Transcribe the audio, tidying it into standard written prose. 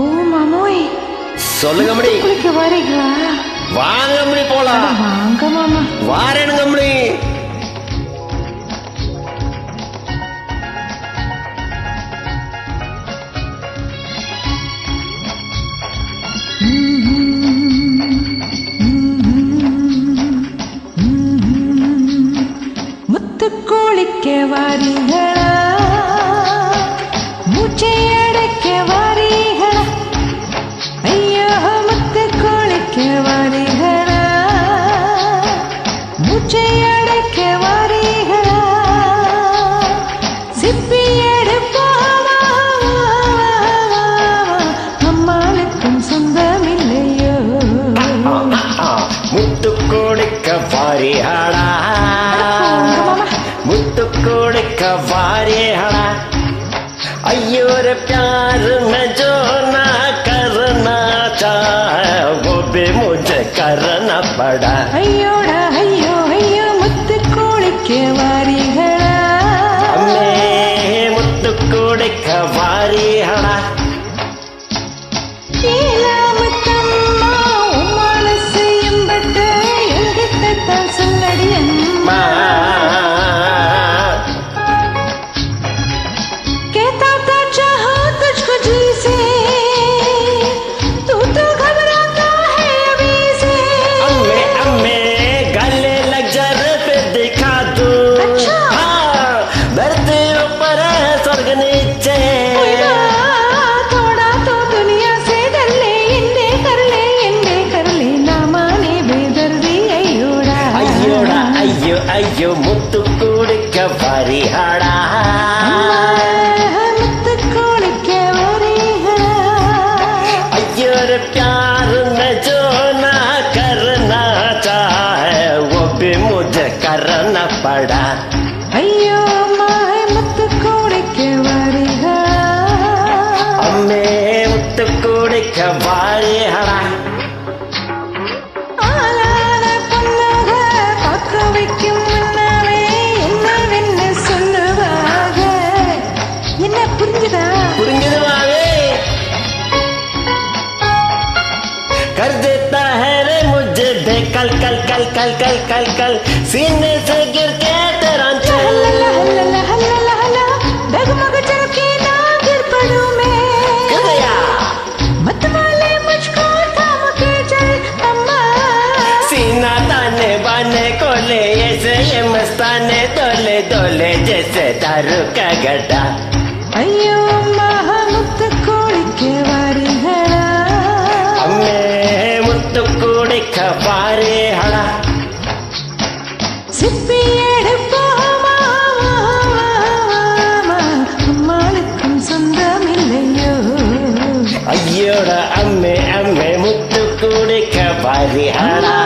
ஓ மாமோய், சொல்லுங்க மணி. குளிக்க வரீங்களா? வாங்க மணி போலாம். வாங்க மாமா. வாரேனுங்க மணி. முத்து குளிக்க வரீங்களா? மூச்சை அடைக்க வரீங்களா? ஐயோ முத்து குளிக்க வரீங்களா? மூச்சை அடைக்க வரீங்களா? சிப்பி எடுப்போமா? அம்மாளுக்கும் சொந்தமில்லையோ? முத்து குடிக்க வாரியாடா, मुत्तु कोड़िका वारियाड़ा। अय्यो रे प्यार में जो ना करना चाहे वो भी मुझे करना पड़ा। अय्योड़ा अय्यो अय्यो मुत्तु कोड़िका वारियाड़ा, मैं मुत्तु कोड़िका वारियाड़ा। अय्यो मुत्तु कुड़िक वारियाड़ा, मुत्तु कुड़िक वारियाड़ा। अय्यो रे प्यार में जो ना करना चाहे वो भी मुझे करना पड़ा। अय्यो माय मुत्तु कुड़िक वारियाड़ा, मैं मुत्तु कुड़िक वारियाड़ा। कर देता है रे मुझे बेकल कल कल कल कल कल कल सीने से गिर के तेरा चल। हल्ला हल्ला हल्ला डगमग चढ़के ना गिर पड़ूं मैं। गया मत वाले मुझको थाम के चल अम्मा। सीना ताने बाने को ले ऐसे ये मस्ताने दोले दोले जैसे दारू का गड्ढा। अय्यो अम्मा मुत्तु कुड़िक वारियाड़ा, मुत्तु कुड़िक वारियाड़ा। सिप्पी எடுப்போமா? அம்மாளுக்கும் சொந்தமில்லையோ? ஐயோடா அம்மே அம்மே முத்து குடிக்க வாரியாடா.